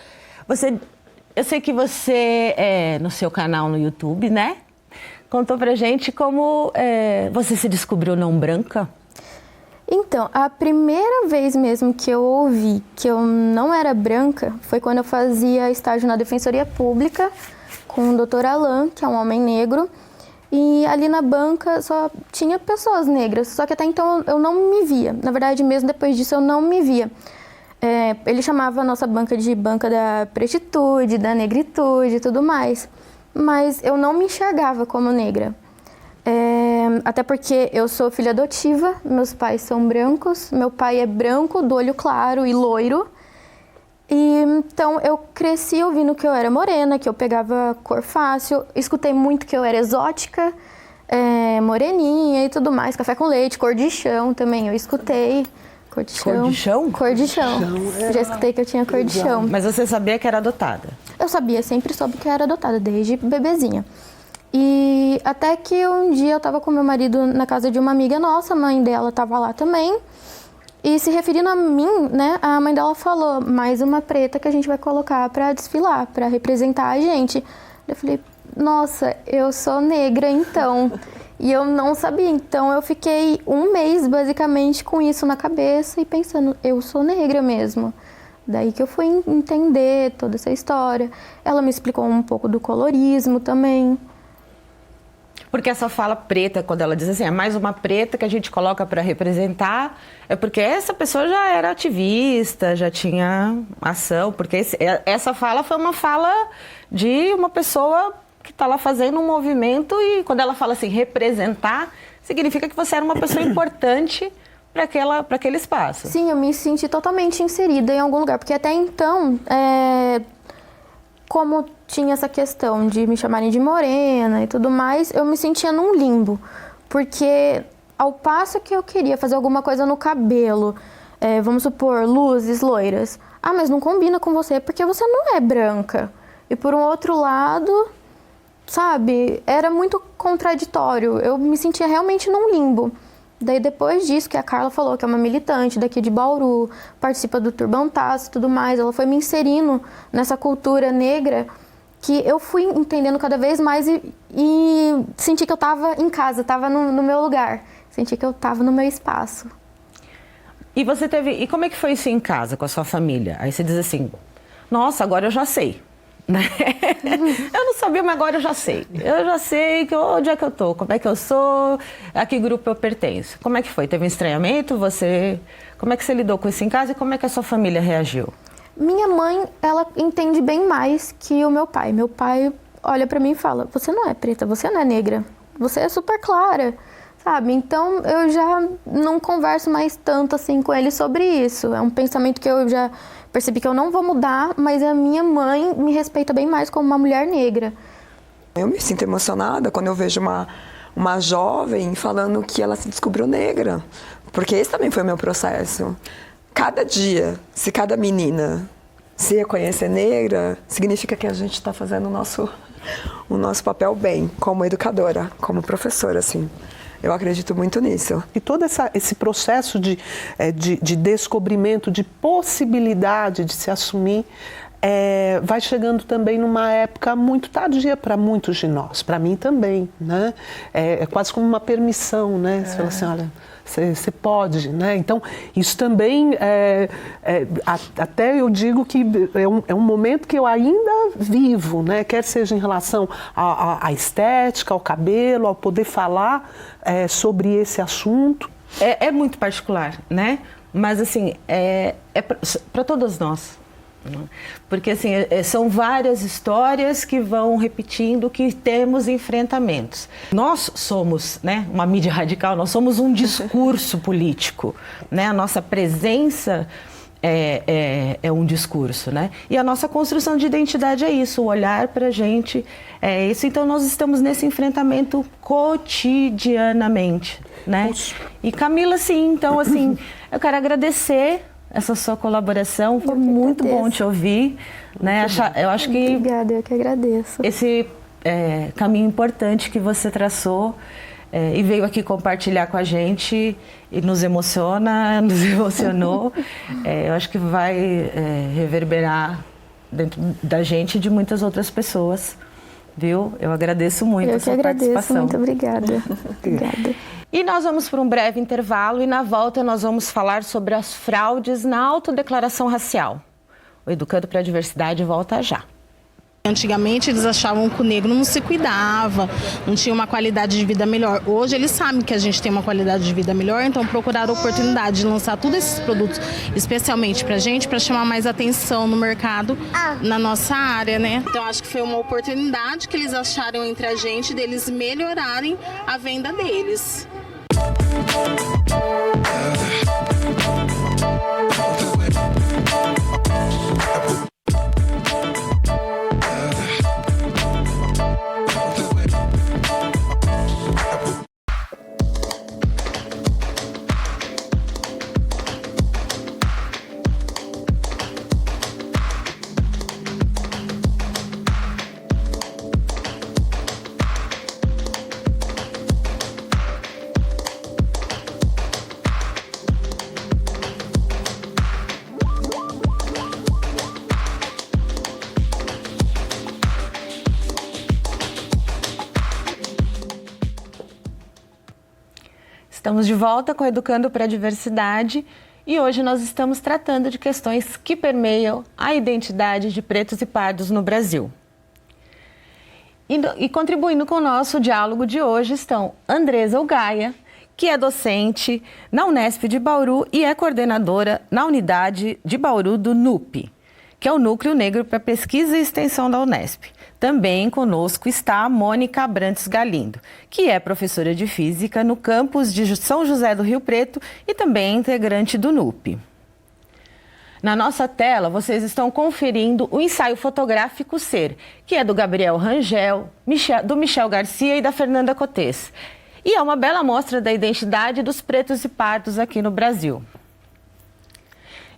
S1: Eu sei que você, no seu canal no YouTube, né, contou pra gente como você se descobriu não branca.
S16: Então, a primeira vez mesmo que eu ouvi que eu não era branca foi quando eu fazia estágio na Defensoria Pública com o Dr. Alan, que é um homem negro. E ali na banca só tinha pessoas negras, só que até então eu não me via. Na verdade, mesmo depois disso, eu não me via. Ele chamava a nossa banca de banca da pretitude, da negritude e tudo mais. Mas eu não me enxergava como negra. Até porque eu sou filha adotiva, meus pais são brancos. Meu pai é branco, do olho claro e loiro. E então eu cresci ouvindo que eu era morena, que eu pegava cor fácil, escutei muito que eu era exótica, moreninha e tudo mais, café com leite, cor de chão também, eu escutei. Cor de chão?
S1: Cor de chão?
S16: Cor de chão. Já escutei que eu tinha cor de chão.
S1: Mas você sabia que era adotada?
S16: Eu sabia, sempre soube que eu era adotada, desde bebezinha. E até que um dia eu tava com meu marido na casa de uma amiga nossa, a mãe dela tava lá também. E se referindo a mim, né, a mãe dela falou, mais uma preta que a gente vai colocar para desfilar, para representar a gente. Eu falei, nossa, eu sou negra então. E eu não sabia, então eu fiquei um mês basicamente com isso na cabeça e pensando, eu sou negra mesmo. Daí que eu fui entender toda essa história. Ela me explicou um pouco do colorismo também.
S1: Porque essa fala preta, quando ela diz assim, é mais uma preta que a gente coloca para representar, é porque essa pessoa já era ativista, já tinha ação, porque essa fala foi uma fala de uma pessoa que está lá fazendo um movimento e quando ela fala assim, representar, significa que você era uma pessoa importante para aquele espaço.
S16: Sim, eu me senti totalmente inserida em algum lugar, porque até então, como tinha essa questão de me chamarem de morena e tudo mais, eu me sentia num limbo, porque ao passo que eu queria fazer alguma coisa no cabelo, vamos supor, luzes loiras, mas não combina com você porque você não é branca. E por um outro lado, sabe, era muito contraditório, eu me sentia realmente num limbo. Daí depois disso que a Carla falou, que é uma militante daqui de Bauru, participa do Turbantaço e tudo mais, ela foi me inserindo nessa cultura negra que eu fui entendendo cada vez mais e senti que eu estava em casa, estava no meu lugar, senti que eu estava no meu espaço.
S1: E como é que foi isso em casa com a sua família? Aí você diz assim, nossa, agora eu já sei. Né? Eu não sabia, mas agora eu já sei. Eu já sei onde é que eu tô, como é que eu sou, a que grupo eu pertenço. Como é que foi? Teve um estranhamento? Como é que você lidou com isso em casa e como é que a sua família reagiu?
S16: Minha mãe, ela entende bem mais que o meu pai. Meu pai olha pra mim e fala, você não é preta, você não é negra, você é super clara, sabe? Então eu já não converso mais tanto assim com ele sobre isso. É um pensamento que eu já percebi que eu não vou mudar, mas a minha mãe me respeita bem mais como uma mulher negra.
S3: Eu me sinto emocionada quando eu vejo uma jovem falando que ela se descobriu negra, porque esse também foi o meu processo. Cada dia, se cada menina se reconhecer negra, significa que a gente está fazendo o nosso papel bem, como educadora, como professora, assim. Eu acredito muito nisso.
S2: E todo esse processo de descobrimento, de possibilidade de se assumir, vai chegando também numa época muito tardia para muitos de nós, para mim também, né? É quase como uma permissão, né? Você fala assim, olha, você pode, né? Então, isso também, até eu digo que é um momento que eu ainda vivo, né? Quer seja em relação à estética, ao cabelo, ao poder falar sobre esse assunto.
S1: É muito particular, né? Mas, assim, é para todas nós. Porque assim, são várias histórias que vão repetindo que temos enfrentamentos. Nós somos, né, uma mídia radical, nós somos um discurso político, né? A nossa presença é um discurso, né? E a nossa construção de identidade é isso, o olhar pra gente é isso. Então nós estamos nesse enfrentamento cotidianamente, né? E Camila, sim, então assim, eu quero agradecer essa sua colaboração, foi muito bom te ouvir, né? Eu acho que
S16: obrigada, eu que agradeço.
S1: Esse caminho importante que você traçou e veio aqui compartilhar com a gente e nos emocionou. Eu acho que vai reverberar dentro da gente e de muitas outras pessoas, viu? Eu agradeço muito a sua participação.
S16: Muito obrigada. Obrigada.
S1: E nós vamos para um breve intervalo e na volta nós vamos falar sobre as fraudes na autodeclaração racial. O Educando para a Diversidade volta já.
S17: Antigamente eles achavam que o negro não se cuidava, não tinha uma qualidade de vida melhor. Hoje eles sabem que a gente tem uma qualidade de vida melhor, então procuraram a oportunidade de lançar todos esses produtos, especialmente pra gente, para chamar mais atenção no mercado, na nossa área, né? Então acho que foi uma oportunidade que eles acharam entre a gente, deles melhorarem a venda deles.
S1: Estamos de volta com Educando para a Diversidade e hoje nós estamos tratando de questões que permeiam a identidade de pretos e pardos no Brasil. E contribuindo com o nosso diálogo de hoje estão Andresa Ugaia, que é docente na Unesp de Bauru e é coordenadora na unidade de Bauru do NUP, que é o Núcleo Negro para Pesquisa e Extensão da Unesp. Também conosco está a Mônica Abrantes Galindo, que é professora de Física no campus de São José do Rio Preto e também é integrante do NUP. Na nossa tela, vocês estão conferindo o ensaio fotográfico Ser, que é do Gabriel Rangel, do Michel Garcia e da Fernanda Cotes. E é uma bela amostra da identidade dos pretos e pardos aqui no Brasil.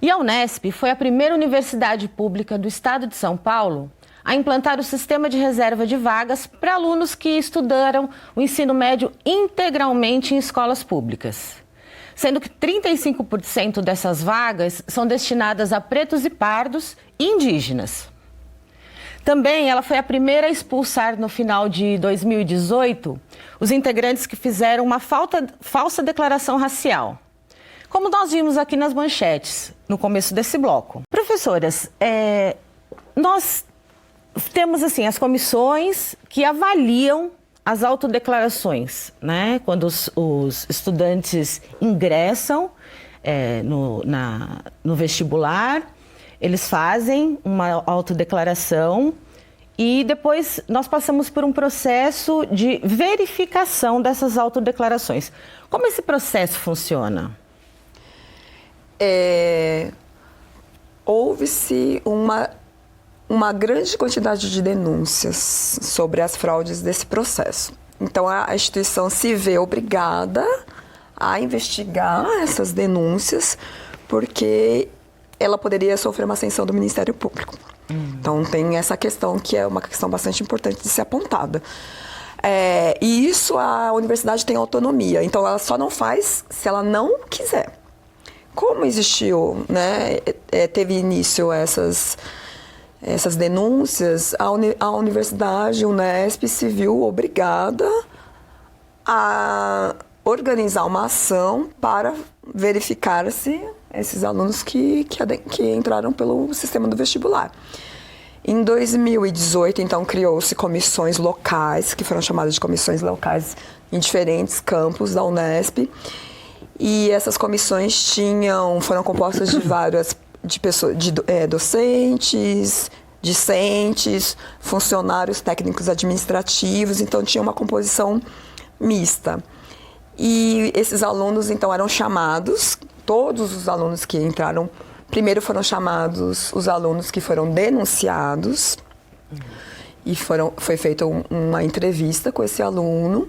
S1: E a Unesp foi a primeira universidade pública do estado de São Paulo a implantar o sistema de reserva de vagas para alunos que estudaram o ensino médio integralmente em escolas públicas, sendo que 35% dessas vagas são destinadas a pretos e pardos e indígenas. Também ela foi a primeira a expulsar no final de 2018 os integrantes que fizeram uma falsa declaração racial, como nós vimos aqui nas manchetes, no começo desse bloco. Professoras, nós temos assim as comissões que avaliam as autodeclarações, né? Quando os estudantes ingressam no vestibular, eles fazem uma autodeclaração e depois nós passamos por um processo de verificação dessas autodeclarações. Como esse processo funciona?
S3: Houve-se uma grande quantidade de denúncias sobre as fraudes desse processo. Então, a instituição se vê obrigada a investigar essas denúncias, porque ela poderia sofrer uma sanção do Ministério Público. Então, tem essa questão que é uma questão bastante importante de ser apontada. E isso a universidade tem autonomia, então ela só não faz se ela não quiser. Como existiu, né, teve início essas denúncias, a universidade, a Unesp, se viu obrigada a organizar uma ação para verificar se esses alunos que entraram pelo sistema do vestibular. Em 2018, então, criou-se comissões locais, que foram chamadas de comissões locais em diferentes campos da Unesp, e essas comissões foram compostas de várias pessoas, docentes, discentes, funcionários técnicos administrativos, então tinha uma composição mista. E esses alunos, então, eram chamados, todos os alunos que entraram, primeiro foram chamados os alunos que foram denunciados, e foi feita uma entrevista com esse aluno.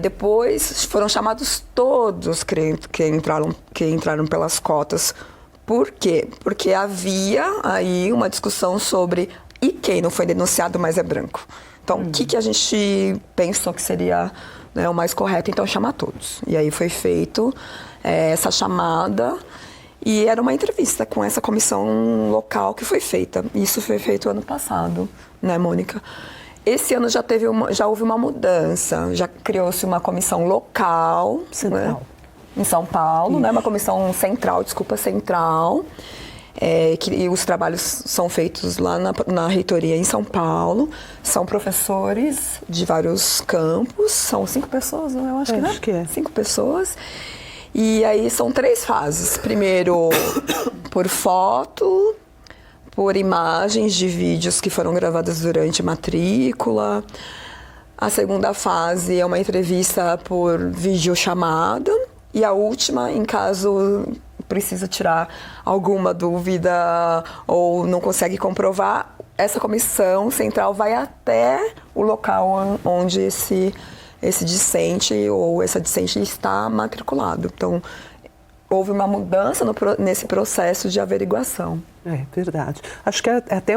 S3: Depois foram chamados todos que entraram pelas cotas. Por quê? Porque havia aí uma discussão sobre e quem não foi denunciado, mas é branco. Então, o que a gente pensou que seria, né, o mais correto? Então, chamar todos. E aí foi feito essa chamada e era uma entrevista com essa comissão local que foi feita. Isso foi feito ano passado, né, Mônica? Esse ano já houve uma mudança, já criou-se uma comissão local, né, em São Paulo, né, uma comissão central, que os trabalhos são feitos lá na reitoria em São Paulo. São professores de vários campos, são 5 pessoas, eu acho,
S2: acho que é.
S3: 5 pessoas. E aí são 3 fases. Primeiro, por foto, por imagens de vídeos que foram gravadas durante matrícula. A segunda fase é uma entrevista por videochamada. E a última, em caso precisa tirar alguma dúvida ou não consegue comprovar, essa comissão central vai até o local onde esse discente ou essa discente está matriculado. Então, houve uma mudança nesse processo de averiguação.
S2: É verdade. Acho que é até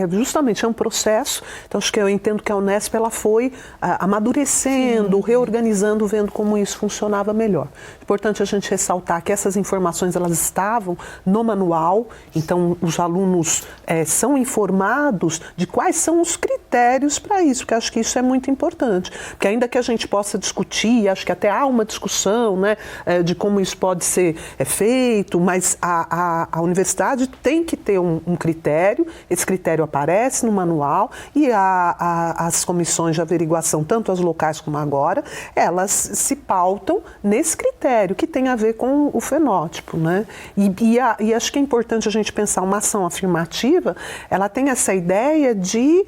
S2: justamente um processo. Então acho que eu entendo que a Unesp ela foi amadurecendo, reorganizando, vendo como isso funcionava melhor. Importante a gente ressaltar que essas informações elas estavam no manual. Então os alunos são informados de quais são os critérios para isso, porque acho que isso é muito importante. Porque ainda que a gente possa discutir, acho que até há uma discussão, né, de como isso pode ser feito, mas a universidade tem que ter um critério, esse critério aparece no manual e as comissões de averiguação, tanto as locais como agora, elas se pautam nesse critério que tem a ver com o fenótipo, né? E acho que é importante a gente pensar uma ação afirmativa, ela tem essa ideia de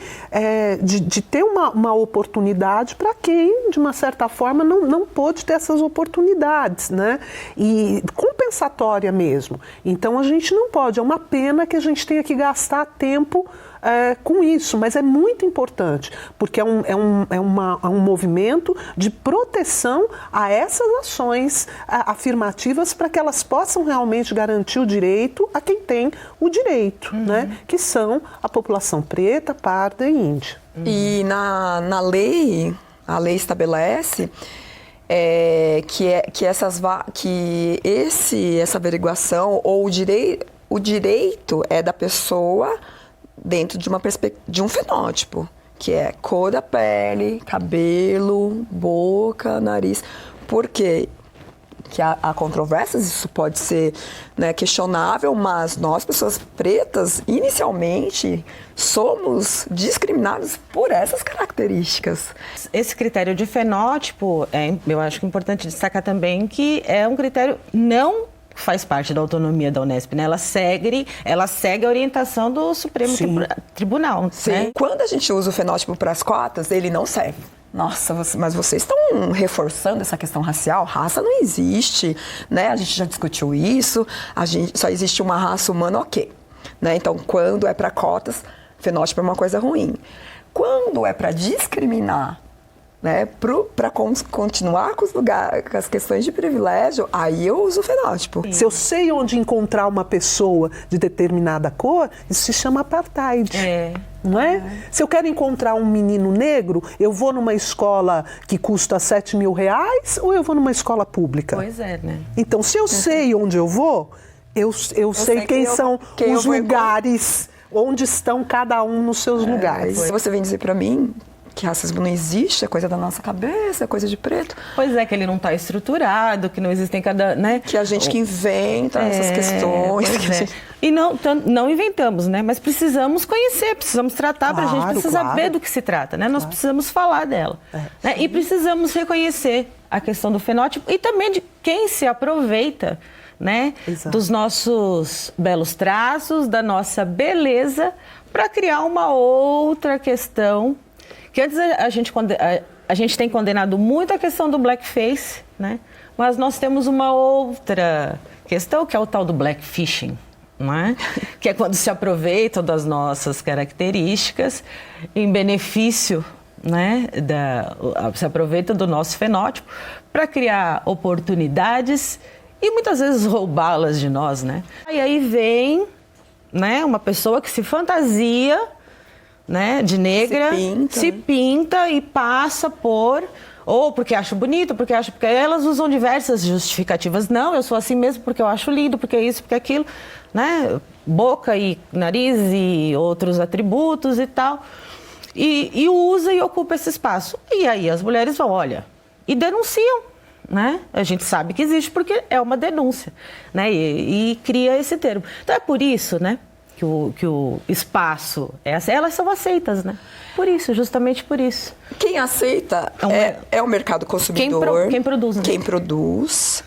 S2: ter uma oportunidade para quem, de uma certa forma, não pôde ter essas oportunidades, né? E compensatória mesmo. Então a gente não pode, é uma pena que a gente tenha que gastar tempo com isso, mas é muito importante, porque é um movimento de proteção a essas ações afirmativas para que elas possam realmente garantir o direito a quem tem o direito, né? Que são a população preta, parda e índia.
S3: E na lei, a lei estabelece essa averiguação ou o direito é da pessoa dentro de um fenótipo, que é cor da pele, cabelo, boca, nariz. Por quê? Que há controvérsias, isso pode ser, né, questionável, mas nós, pessoas pretas, inicialmente, somos discriminados por essas características.
S1: Esse critério de fenótipo, eu acho que é importante destacar também que é um critério não faz parte da autonomia da Unesp, né? Ela segue a orientação do Supremo Tribunal.
S3: Sim.
S1: Né?
S3: Quando a gente usa o fenótipo para as cotas, ele não serve. Nossa, mas vocês estão reforçando essa questão racial? Raça não existe, né? A gente já discutiu isso, só existe uma raça humana, ok. Né? Então, quando é para cotas, fenótipo é uma coisa ruim. Quando é para discriminar, né, para continuar com as questões de privilégio, aí eu uso o fenótipo.
S2: Se eu sei onde encontrar uma pessoa de determinada cor, isso se chama apartheid. Não é? Se eu quero encontrar um menino negro, eu vou numa escola que custa R$7 mil ou eu vou numa escola pública?
S1: Pois é, né?
S2: Então, se eu sei onde eu vou, eu sei quem são os lugares, onde estão cada um nos seus lugares.
S3: Você vem dizer para mim que racismo não existe, é coisa da nossa cabeça, é coisa de preto.
S1: Pois é, que ele não está estruturado, que não existem né?
S3: Que a gente que inventa essas questões.
S1: E não inventamos, né? Mas precisamos conhecer, precisamos tratar, para a gente precisa saber do que se trata, né? Nós precisamos falar dela. Né? E precisamos reconhecer a questão do fenótipo e também de quem se aproveita, né? Dos nossos belos traços, da nossa beleza, para criar uma outra questão. Que antes a gente tem condenado muito a questão do blackface, né? Mas nós temos uma outra questão, que é o tal do blackfishing, não é? Que é quando se aproveitam das nossas características em benefício, né? Se aproveitam do nosso fenótipo para criar oportunidades e muitas vezes roubá-las de nós, né? E aí vem, né, uma pessoa que se fantasia, né, de negra, se pinta e passa ou porque acha bonito, porque elas usam diversas justificativas. Não, eu sou assim mesmo porque eu acho lindo, porque isso, porque aquilo, né, boca e nariz e outros atributos e tal, e usa e ocupa esse espaço. E aí as mulheres vão, olha, e denunciam, né? A gente sabe que existe porque é uma denúncia, né, e cria esse termo. Então é por isso, né, que o espaço, elas são aceitas, né? Por isso, justamente por isso.
S3: Quem aceita é o mercado consumidor.
S1: Quem produz, né?
S3: Quem produz.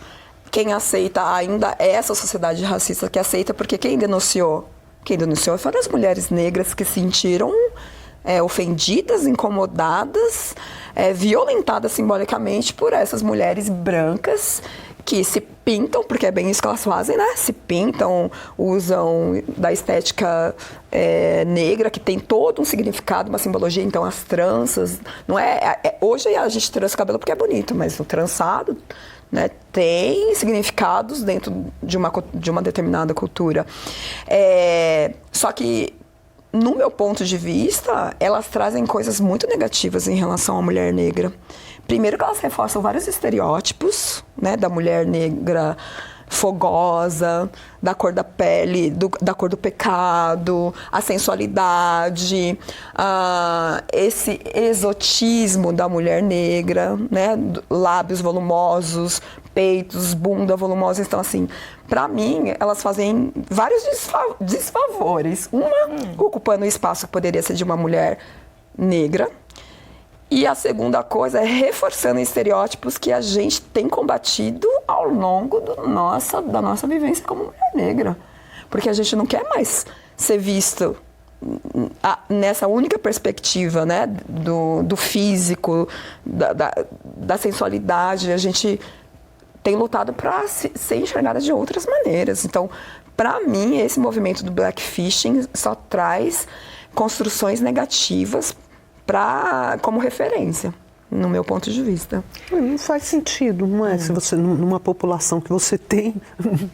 S3: Quem aceita ainda é essa sociedade racista que aceita, porque quem denunciou foram as mulheres negras que se sentiram ofendidas, incomodadas, violentadas simbolicamente por essas mulheres brancas que se pintam, porque é bem isso que elas fazem, né? Se pintam, usam da estética negra, que tem todo um significado, uma simbologia. Então, as tranças, não hoje a gente trança o cabelo porque é bonito, mas o trançado né? Tem significados dentro de uma determinada cultura. Só que, no meu ponto de vista, elas trazem coisas muito negativas em relação à mulher negra. Primeiro que elas reforçam vários estereótipos, né, da mulher negra fogosa, da cor da pele, da cor do pecado, a sensualidade, esse exotismo da mulher negra, né, lábios volumosos, peitos, bunda volumosa. Então, assim, para mim, elas fazem vários desfavores. Uma ocupando o espaço que poderia ser de uma mulher negra, e a segunda coisa é reforçando estereótipos que a gente tem combatido ao longo da nossa vivência como mulher negra. Porque a gente não quer mais ser visto nessa única perspectiva, né, do físico, da sensualidade. A gente tem lutado para ser enxergada de outras maneiras. Então, para mim, esse movimento do blackfishing só traz construções negativas como referência, no meu ponto de vista.
S2: Não faz sentido, não é? Se você, numa população que você tem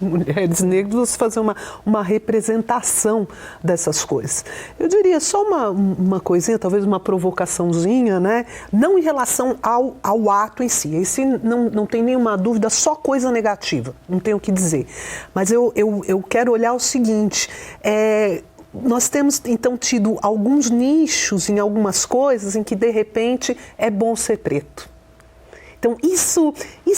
S2: mulheres negras, você fazer uma representação dessas coisas. Eu diria só uma coisinha, talvez uma provocaçãozinha, né? Não em relação ao ato em si. Esse não tem nenhuma dúvida, só coisa negativa, não tenho o que dizer. Mas eu quero olhar o seguinte, nós temos, então, tido alguns nichos em algumas coisas em que, de repente, é bom ser preto. Então, isso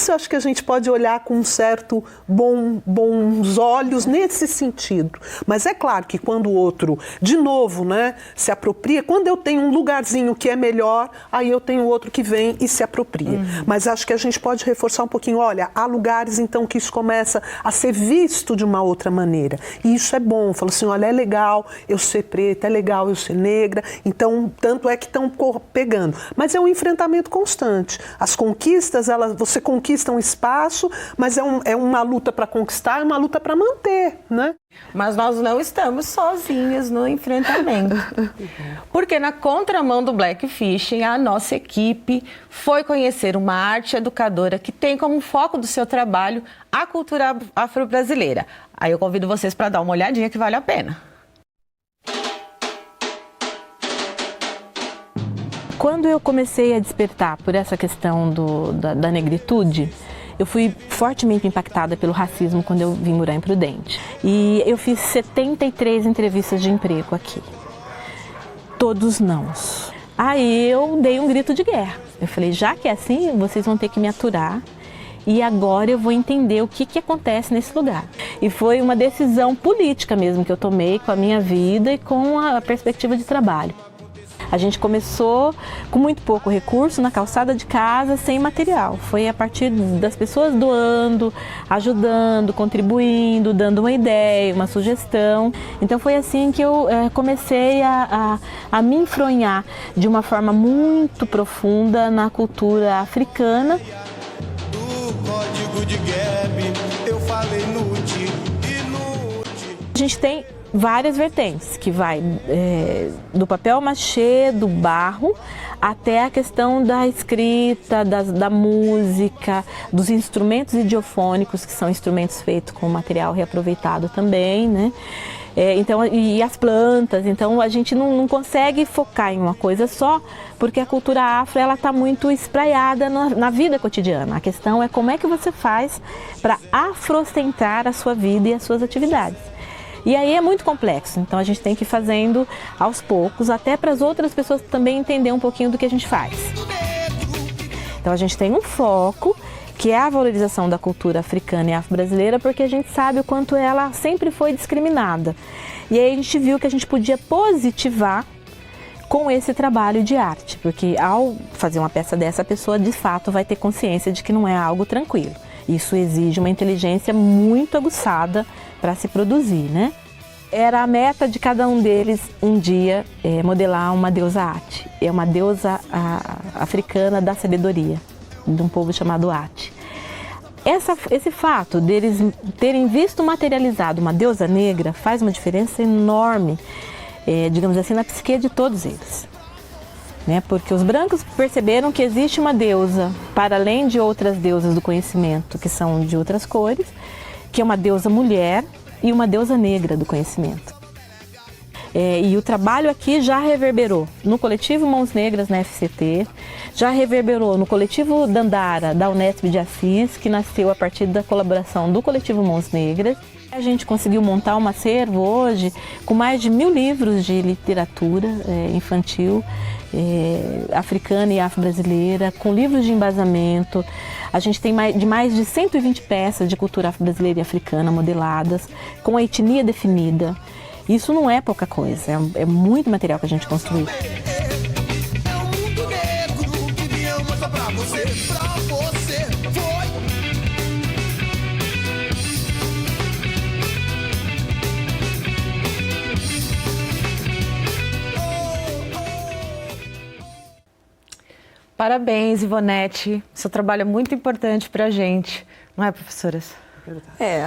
S2: eu acho que a gente pode olhar com um certo bons olhos nesse sentido. Mas é claro que quando o outro, de novo, né, se apropria, quando eu tenho um lugarzinho que é melhor, aí eu tenho outro que vem e se apropria. Mas acho que a gente pode reforçar um pouquinho, olha, há lugares então que isso começa a ser visto de uma outra maneira. E isso é bom, falo assim, olha, é legal eu ser preta, é legal eu ser negra, então tanto é que estão pegando. Mas é um enfrentamento constante. As conquistas, você conquista um espaço, mas é uma luta para conquistar, é uma luta para manter, né?
S1: Mas nós não estamos sozinhos no enfrentamento. Porque na contramão do blackfishing, a nossa equipe foi conhecer uma arte educadora que tem como foco do seu trabalho a cultura afro-brasileira. Aí eu convido vocês para dar uma olhadinha que vale a pena.
S18: Quando eu comecei a despertar por essa questão da negritude, eu fui fortemente impactada pelo racismo quando eu vim morar em Prudente. E eu fiz 73 entrevistas de emprego aqui. Todos nãos. Aí eu dei um grito de guerra. Eu falei, já que é assim, vocês vão ter que me aturar. E agora eu vou entender o que acontece nesse lugar. E foi uma decisão política mesmo que eu tomei com a minha vida e com a perspectiva de trabalho. A gente começou com muito pouco recurso na calçada de casa, sem material. Foi a partir das pessoas doando, ajudando, contribuindo, dando uma ideia, uma sugestão. Então foi assim que eu comecei a me enfronhar de uma forma muito profunda na cultura africana.
S19: Do código de Geb, eu falei nude.
S18: A gente tem várias vertentes, que vai do papel machê, do barro, até a questão da escrita, da música, dos instrumentos idiofônicos, que são instrumentos feitos com material reaproveitado também, né? Então, e as plantas. Então a gente não consegue focar em uma coisa só, porque a cultura afro está muito espraiada na vida cotidiana. A questão é como é que você faz para afrocentrar a sua vida e as suas atividades. E aí é muito complexo, então a gente tem que ir fazendo aos poucos, até para as outras pessoas também entenderem um pouquinho do que a gente faz. Então a gente tem um foco, que é a valorização da cultura africana e afro-brasileira, porque a gente sabe o quanto ela sempre foi discriminada. E aí a gente viu que a gente podia positivar com esse trabalho de arte, porque ao fazer uma peça dessa, a pessoa de fato vai ter consciência de que não é algo tranquilo. Isso exige uma inteligência muito aguçada para se produzir, né? Era a meta de cada um deles um dia modelar uma deusa Ati. É uma deusa africana da sabedoria, de um povo chamado Ati. Esse fato deles terem visto materializado uma deusa negra faz uma diferença enorme, digamos assim, na psique de todos eles. né? Porque os brancos perceberam que existe uma deusa, para além de outras deusas do conhecimento, que são de outras cores, que é uma deusa mulher e uma deusa negra do conhecimento. E o trabalho aqui já reverberou no coletivo Mãos Negras na FCT, já reverberou no coletivo Dandara da Unesp de Assis, que nasceu a partir da colaboração do coletivo Mãos Negras. A gente conseguiu montar um acervo hoje com mais de 1000 livros de literatura infantil, africana e afro-brasileira, com livros de embasamento. A gente tem mais de 120 peças de cultura afro-brasileira e africana modeladas, com a etnia definida. Isso não é pouca coisa, é muito material que a gente construiu.
S1: Parabéns, Ivonete. Seu trabalho é muito importante para a gente, não é, professoras?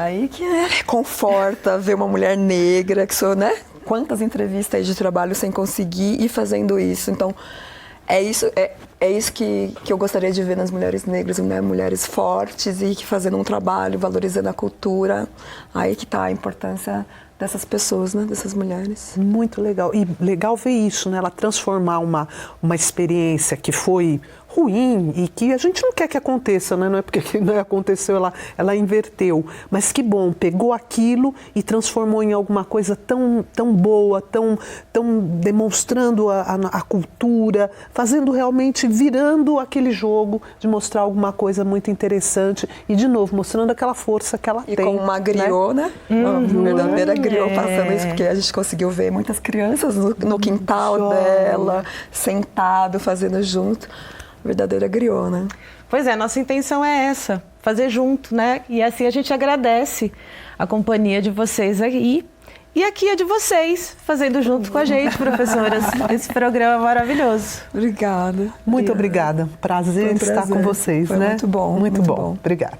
S3: Aí que conforta ver uma mulher negra, que sou, né? Quantas entrevistas de trabalho sem conseguir ir fazendo isso. Então, é isso que eu gostaria de ver nas mulheres negras, né? Mulheres fortes e que fazendo um trabalho, valorizando a cultura. Aí que está a importância dessas pessoas, né? Dessas mulheres.
S2: Muito legal. E legal ver isso, né? Ela transformar uma experiência que foi ruim e que a gente não quer que aconteça, né? Não é porque não aconteceu, ela inverteu. Mas que bom, pegou aquilo e transformou em alguma coisa tão boa, tão demonstrando a cultura, fazendo realmente, virando aquele jogo de mostrar alguma coisa muito interessante e, de novo, mostrando aquela força que ela tem.
S3: E com uma griot, né? Uma verdadeira griot passando isso, porque a gente conseguiu ver muitas crianças no quintal dela, sentado, fazendo junto. Verdadeira griot, né?
S1: Pois é, nossa intenção é essa, fazer junto, né? E assim a gente agradece a companhia de vocês aí. E aqui é de vocês, fazendo junto com a gente, professoras, esse programa maravilhoso.
S3: Obrigada.
S2: Muito obrigada. Prazer estar com vocês,
S3: Foi
S2: né?
S3: Muito bom.
S2: Muito bom. Obrigada.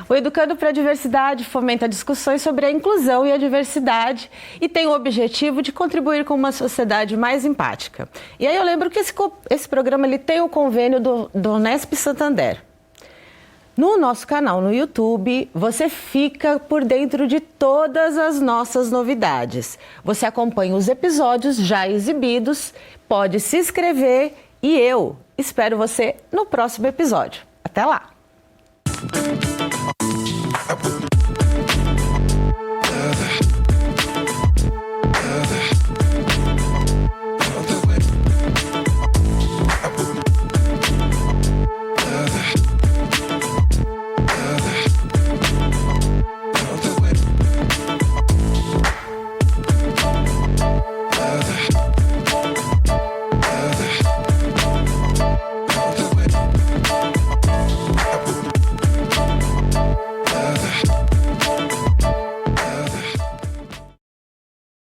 S1: O Educando para a Diversidade fomenta discussões sobre a inclusão e a diversidade e tem o objetivo de contribuir com uma sociedade mais empática. E aí eu lembro que esse programa ele tem o convênio do Unesp Santander. No nosso canal no YouTube, você fica por dentro de todas as nossas novidades. Você acompanha os episódios já exibidos, pode se inscrever e eu espero você no próximo episódio. Até lá!